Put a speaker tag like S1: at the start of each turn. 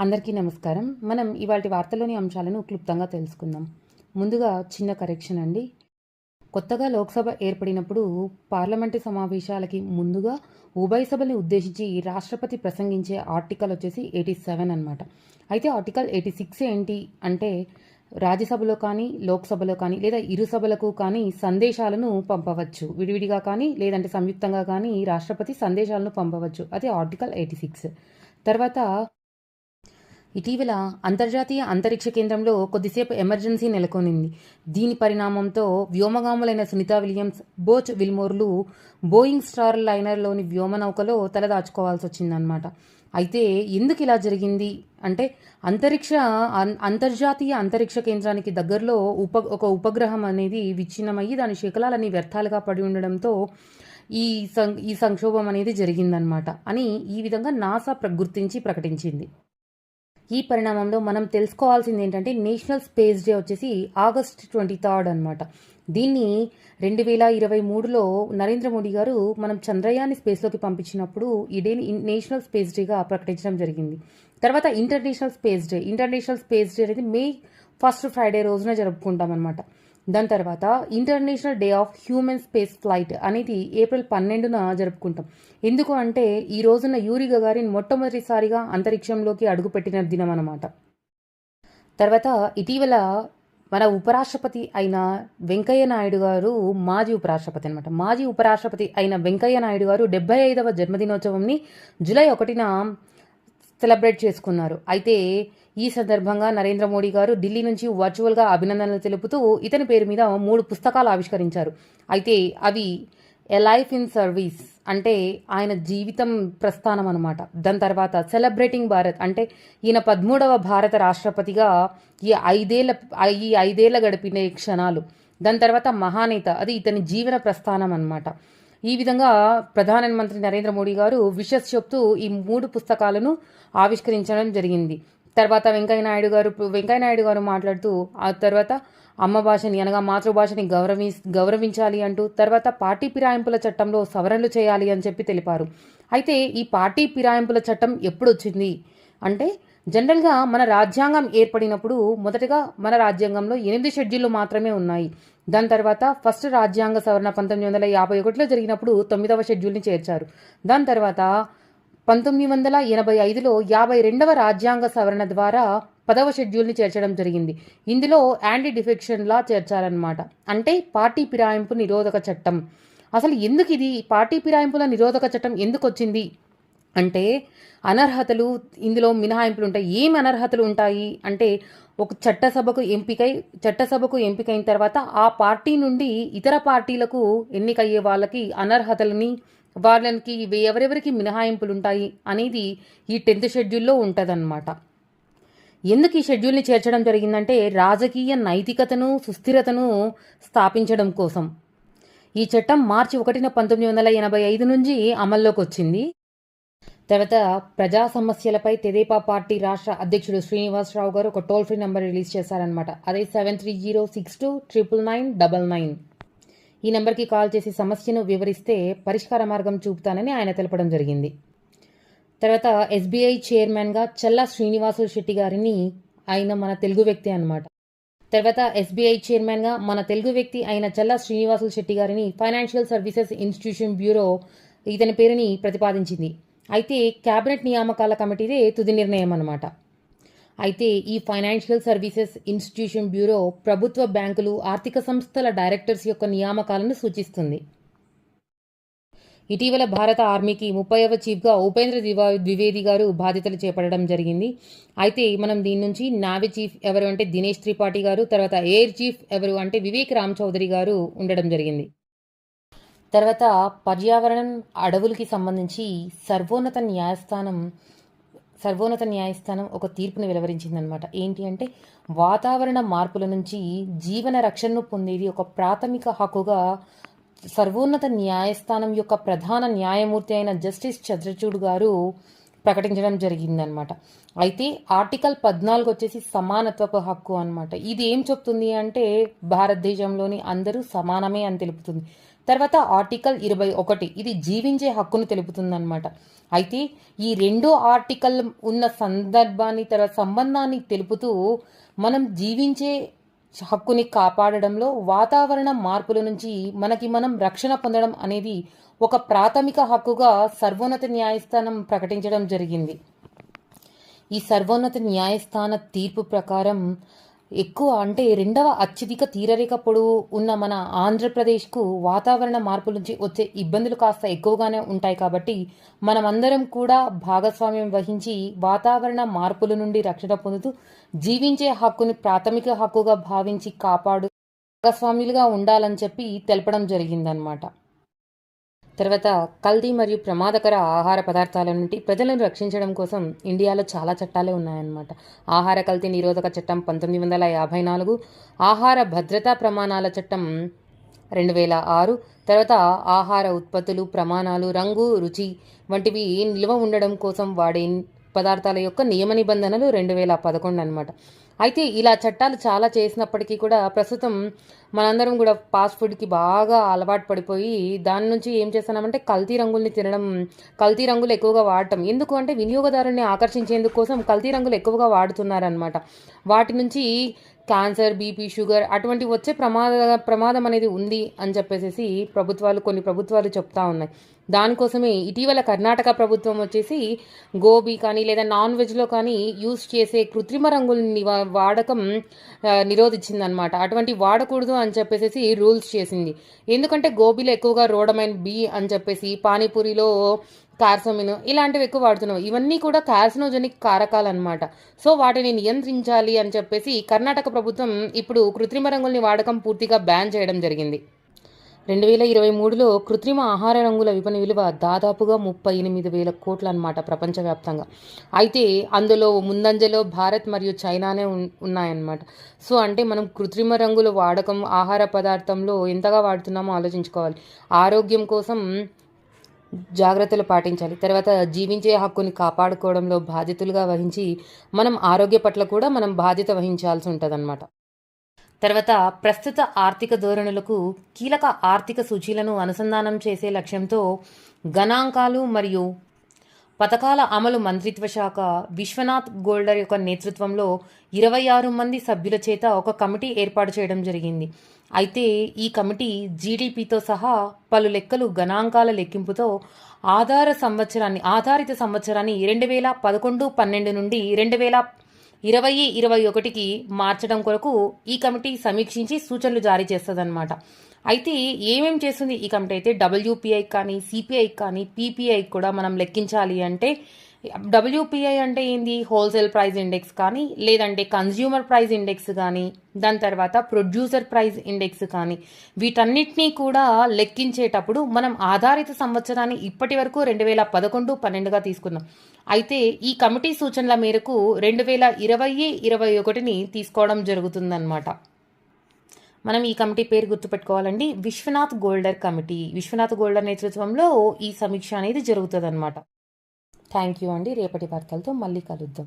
S1: అందరికీ నమస్కారం. మనం ఇవాల్టి వార్తల్లోని అంశాలను క్లుప్తంగా తెలుసుకుందాం. ముందుగా చిన్న కరెక్షన్ అండి. కొత్తగా లోక్సభ ఏర్పడినప్పుడు పార్లమెంటు సమావేశాలకి ముందుగా ఉభయ సభల్ని ఉద్దేశించి రాష్ట్రపతి ప్రసంగించే ఆర్టికల్ వచ్చేసి 87 అనమాట. అయితే ఆర్టికల్ 86 ఏంటి అంటే రాజ్యసభలో కానీ, లోక్సభలో కానీ లేదా ఇరు సభలకు కానీ సందేశాలను పంపవచ్చు. విడివిడిగా కానీ లేదంటే సంయుక్తంగా కానీ రాష్ట్రపతి సందేశాలను పంపవచ్చు. అది ఆర్టికల్ 86. తర్వాత ఇటీవల అంతర్జాతీయ అంతరిక్ష కేంద్రంలో కొద్దిసేపు ఎమర్జెన్సీ నెలకొనింది. దీని పరిణామంతో వ్యోమగాములైన సునీతా విలియమ్స్, బోచ్ విల్మోర్లు బోయింగ్ స్టార్ లైనర్లోని వ్యోమనౌకలో తలదాచుకోవాల్సి వచ్చిందనమాట. అయితే ఎందుకు ఇలా జరిగింది అంటే అంతర్జాతీయ అంతరిక్ష కేంద్రానికి దగ్గరలో ఒక ఉపగ్రహం అనేది విచ్ఛిన్నమయ్యి దాని శకలాలన్నీ వ్యర్థాలుగా పడి ఉండడంతో ఈ సంక్షోభం అనేది జరిగిందనమాట అని ఈ విధంగా నాసా గుర్తించి ప్రకటించింది. ఈ పరిణామంలో మనం తెలుసుకోవాల్సింది ఏంటంటే నేషనల్ స్పేస్ డే వచ్చేసి ఆగస్ట్ 23 అనమాట. దీన్ని 2023లో నరేంద్ర మోడీ గారు మనం చంద్రయాన్ని స్పేస్లోకి పంపించినప్పుడు ఈ డేని నేషనల్ స్పేస్ డేగా ప్రకటించడం జరిగింది. తర్వాత ఇంటర్నేషనల్ స్పేస్ డే అనేది మే 1st ఫ్రైడే రోజున జరుపుకుంటాం అనమాట. దాని తర్వాత international day of human space flight అనేది ఏప్రిల్ 12న జరుపుకుంటాం. ఎందుకు అంటే ఈ రోజున యూరి గగారిన్ మొట్టమొదటిసారిగా అంతరిక్షంలోకి అడుగుపెట్టిన దినం అన్నమాట. తర్వాత ఇటీవల మన ఉపరాష్ట్రపతి అయిన వెంకయ్య నాయుడు గారు మాజీ ఉపరాష్ట్రపతి అయిన వెంకయ్య నాయుడు గారు 75వ జన్మదినోత్సవంని జూలై 1న సెలబ్రేట్ చేసుకున్నారు. అయితే ఈ సందర్భంగా నరేంద్ర మోడీ గారు ఢిల్లీ నుంచి వర్చువల్గా అభినందనలు తెలుపుతూ ఇతని పేరు మీద 3 పుస్తకాలు ఆవిష్కరించారు. అయితే అవి ఎ లైఫ్ ఇన్ సర్వీస్ అంటే ఆయన జీవితం ప్రస్థానం అనమాట. దాని తర్వాత సెలబ్రేటింగ్ భారత్ అంటే ఈయన 13వ భారత రాష్ట్రపతిగా ఈ ఐదేళ్ల గడిపిన క్షణాలు. దాని తర్వాత మహానేత అది ఇతని జీవన ప్రస్థానం అనమాట. ఈ విధంగా ప్రధానమంత్రి నరేంద్ర మోడీ గారు విషెస్ చెప్తూ ఈ 3 పుస్తకాలను ఆవిష్కరించడం జరిగింది. తర్వాత వెంకయ్య నాయుడు గారు మాట్లాడుతూ ఆ తర్వాత అమ్మ భాషని అనగా మాతృభాషని గౌరవించాలి అంటూ తర్వాత పార్టీ ఫిరాయింపుల చట్టంలో సవరణలు చేయాలి అని చెప్పి తెలిపారు. అయితే ఈ పార్టీ ఫిరాయింపుల చట్టం ఎప్పుడు వచ్చింది అంటే జనరల్గా మన రాజ్యాంగం ఏర్పడినప్పుడు మొదటగా మన రాజ్యాంగంలో 8 షెడ్యూళ్లు మాత్రమే ఉన్నాయి. దాని తర్వాత ఫస్ట్ రాజ్యాంగ సవరణ 1951లో జరిగినప్పుడు 9వ షెడ్యూల్ని చేర్చారు. దాని తర్వాత 1985లో 52వ రాజ్యాంగ సవరణ ద్వారా 10వ షెడ్యూల్ని చేర్చడం జరిగింది. ఇందులో యాంటీ డిఫెక్షన్ లా చేర్చారనమాట. అంటే పార్టీ ఫిరాయింపు నిరోధక చట్టం. అసలు ఎందుకు ఇది పార్టీ ఫిరాయింపుల నిరోధక చట్టం ఎందుకు వచ్చింది అంటే అనర్హతలు ఇందులో మినహాయింపులు ఉంటాయి. ఏం అనర్హతలు ఉంటాయి అంటే ఒక చట్టసభకు ఎంపికైన తర్వాత ఆ పార్టీ నుండి ఇతర పార్టీలకు ఎన్నికయ్యే వాళ్ళకి అనర్హతలని వాళ్ళకి ఎవరెవరికి మినహాయింపులు ఉంటాయి అనేది ఈ 10th షెడ్యూల్లో ఉంటుందన్నమాట. ఎందుకు ఈ షెడ్యూల్ని చేర్చడం జరిగిందంటే రాజకీయ నైతికతను సుస్థిరతను స్థాపించడం కోసం. ఈ చట్టం మార్చి 1న 1985 నుంచి అమల్లోకి వచ్చింది. తర్వాత ప్రజా సమస్యలపై తెదేపా పార్టీ రాష్ట్ర అధ్యక్షుడు శ్రీనివాసరావు గారు ఒక టోల్ ఫ్రీ నెంబర్ రిలీజ్ చేశారనమాట. అదే 73062999. ఈ నెంబర్కి కాల్ చేసి సమస్యను వివరిస్తే పరిష్కార మార్గం చూపుతానని ఆయన తెలపడం జరిగింది. తర్వాత ఎస్బీఐ చైర్మన్గా చల్లా శ్రీనివాసులు శెట్టి గారిని ఆయన మన తెలుగు వ్యక్తి అనమాట. తర్వాత ఎస్బీఐ చైర్మన్గా మన తెలుగు వ్యక్తి అయిన చల్లా శ్రీనివాసులు శెట్టి గారిని ఫైనాన్షియల్ సర్వీసెస్ ఇన్స్టిట్యూషన్ బ్యూరో ఇతని పేరుని ప్రతిపాదించింది. అయితే క్యాబినెట్ నియామకాల కమిటీదే తుది నిర్ణయం అన్నమాట. అయితే ఈ ఫైనాన్షియల్ సర్వీసెస్ ఇన్స్టిట్యూషన్ బ్యూరో ప్రభుత్వ బ్యాంకులు ఆర్థిక సంస్థల డైరెక్టర్స్ యొక్క నియామకాలను సూచిస్తుంది. ఇటీవల భారత ఆర్మీకి 30వ చీఫ్గా ఉపేంద్ర ద్వివేది గారు బాధ్యతలు చేపట్టడం జరిగింది. అయితే మనం దీని నుంచి నావీ చీఫ్ ఎవరు అంటే దినేష్ త్రిపాఠి గారు, తర్వాత ఎయిర్ చీఫ్ ఎవరు అంటే వివేక్ రామ్ చౌదరి గారు ఉండడం జరిగింది. తర్వాత పర్యావరణం అడవులకి సంబంధించి సర్వోన్నత న్యాయస్థానం ఒక తీర్పును వెలువరించిందనమాట. ఏంటి అంటే వాతావరణ మార్పుల నుంచి జీవన రక్షణను పొందేది ఒక ప్రాథమిక హక్కుగా సర్వోన్నత న్యాయస్థానం యొక్క ప్రధాన న్యాయమూర్తి అయిన జస్టిస్ చంద్రచూడ్ గారు ప్రకటించడం జరిగిందనమాట. అయితే ఆర్టికల్ 14 వచ్చేసి సమానత్వపు హక్కు అనమాట. ఇది ఏం చెప్తుంది అంటే భారతదేశంలోని అందరూ సమానమే అని తెలుపుతుంది. తర్వాత ఆర్టికల్ 21 ఇది జీవించే హక్కును తెలుపుతుందన్నమాట. అయితే ఈ రెండో ఆర్టికల్ ఉన్న సందర్భాన్ని తర్వాత సంబంధాన్ని తెలుపుతూ మనం జీవించే హక్కుని కాపాడడంలో వాతావరణ మార్పుల నుంచి మనం రక్షణ పొందడం అనేది ఒక ప్రాథమిక హక్కుగా సర్వోన్నత న్యాయస్థానం ప్రకటించడం జరిగింది. ఈ సర్వోన్నత న్యాయస్థాన తీర్పు ప్రకారం ఎక్కువ అంటే రెండవ అత్యధిక తీరరేఖ పొడవు ఉన్న మన ఆంధ్రప్రదేశ్కు వాతావరణ మార్పుల నుంచి వచ్చే ఇబ్బందులు కాస్త ఎక్కువగానే ఉంటాయి. కాబట్టి మనమందరం కూడా భాగస్వామ్యం వహించి వాతావరణ మార్పుల నుండి రక్షణ పొందుతూ జీవించే హక్కుని ప్రాథమిక హక్కుగా భావించి కాపాడు భాగస్వాములుగా ఉండాలని చెప్పి తెలపడం జరిగిందనమాట. తర్వాత కల్తీ మరియు ప్రమాదకర ఆహార పదార్థాల నుండి ప్రజలను రక్షించడం కోసం ఇండియాలో చాలా చట్టాలే ఉన్నాయన్నమాట. ఆహార కల్తీ నిరోధక చట్టం 1954, ఆహార భద్రతా ప్రమాణాల చట్టం 2006, తర్వాత ఆహార ఉత్పత్తులు ప్రమాణాలు, రంగు, రుచి వంటివి నిల్వ ఉండడం కోసం వాడే పదార్థాల యొక్క నియమ నిబంధనలు 2011 అనమాట. అయితే ఇలా చట్టాలు చాలా చేసినప్పటికీ కూడా ప్రస్తుతం మనందరం కూడా ఫాస్ట్ ఫుడ్కి బాగా అలవాటు పడిపోయి దాని నుంచి ఏం చేస్తున్నామంటే కల్తీ రంగుల్ని తినడం, కల్తీ రంగులు ఎక్కువగా వాడటం. ఎందుకు అంటే వినియోగదారుని ఆకర్షించేందుకు కోసం కల్తీ రంగులు ఎక్కువగా వాడుతున్నారనమాట. వాటి నుంచి క్యాన్సర్, బీపీ, షుగర్ అటువంటి వచ్చే ప్రమాదం అనేది ఉంది అని చెప్పేసి కొన్ని ప్రభుత్వాలు చెప్తా ఉన్నాయి. దానికోసమే ఇటీవల కర్ణాటక ప్రభుత్వం వచ్చేసి గోబీ కానీ లేదా నాన్ వెజ్లో కానీ యూస్ చేసే కృత్రిమ రంగుల్ని వాడకం నిరోధించిందనమాట. అటువంటి వాడకూడదు అని చెప్పేసి రూల్స్ చేసింది. ఎందుకంటే గోబీలో ఎక్కువగా రోడమైన్ బి అని చెప్పేసి, పానీపూరిలో కార్సోమిన్ ఇలాంటివి ఎక్కువ వాడుతున్నాం. ఇవన్నీ కూడా కార్సినోజెనిక్ కారకాలు అనమాట. సో వాటిని నియంత్రించాలి అని చెప్పేసి కర్ణాటక ప్రభుత్వం ఇప్పుడు కృత్రిమ రంగుల్ని వాడకం పూర్తిగా బ్యాన్ చేయడం జరిగింది. 2023లో కృత్రిమ ఆహార రంగుల విపణి విలువ దాదాపుగా 38,000 కోట్లు అనమాట ప్రపంచవ్యాప్తంగా. అయితే అందులో ముందంజలో భారత్ మరియు చైనానే ఉన్నాయన్నమాట. సో అంటే మనం కృత్రిమ రంగుల వాడకం ఆహార పదార్థంలో ఎంతగా వాడుతున్నామో ఆలోచించుకోవాలి. ఆరోగ్యం కోసం జాగ్రత్తలు పాటించాలి. తర్వాత జీవించే హక్కుని కాపాడుకోవడంలో బాధ్యతలుగా వహించి మనం ఆరోగ్య పట్ల కూడా మనం బాధ్యత వహించాల్సి ఉంటుందన్నమాట. తర్వాత ప్రస్తుత ఆర్థిక ధోరణులకు కీలక ఆర్థిక సూచీలను అనుసంధానం చేసే లక్ష్యంతో గణాంకాలు మరియు పథకాల అమలు మంత్రిత్వ శాఖ విశ్వనాథ్ గోల్డర్ యొక్క నేతృత్వంలో 26 మంది సభ్యుల చేత ఒక కమిటీ ఏర్పాటు చేయడం జరిగింది. అయితే ఈ కమిటీ జీడిపితో సహా పలు లెక్కలు గణాంకాల లెక్కింపుతో ఆధారిత సంవత్సరాన్ని 2011-12 నుండి 2020-21కి మార్చడం కొరకు ఈ కమిటీ సమీక్షించి సూచనలు జారీ చేస్తుందన్నమాట. అయితే ఏమేం చేస్తుంది ఈ కమిటీ అయితే డబ్ల్యూపీఐ కానీ సిపిఐ కానీ పీపీఐ కూడా మనం లెక్కించాలి అంటే డబ్ల్యూపీఐ అంటే ఏంది, హోల్సేల్ ప్రైస్ ఇండెక్స్ కానీ లేదంటే కన్జ్యూమర్ ప్రైస్ ఇండెక్స్ కానీ దాని తర్వాత ప్రొడ్యూసర్ ప్రైస్ ఇండెక్స్ కానీ వీటన్నిటినీ కూడా లెక్కించేటప్పుడు మనం ఆధారిత సంవత్సరాన్ని ఇప్పటి వరకు 2011-12గా తీసుకున్నాం. అయితే ఈ కమిటీ సూచనల మేరకు 2020-21ని తీసుకోవడం జరుగుతుందన్నమాట. మనం ఈ కమిటీ పేరు గుర్తుపెట్టుకోవాలండి, విశ్వనాథ్ గోల్డర్ కమిటీ. విశ్వనాథ్ గోల్డర్ నేతృత్వంలో ఈ సమీక్ష అనేది జరుగుతుంది అనమాట. థ్యాంక్ యూ అండి. రేపటి వార్తలతో మళ్ళీ కలుద్దాం.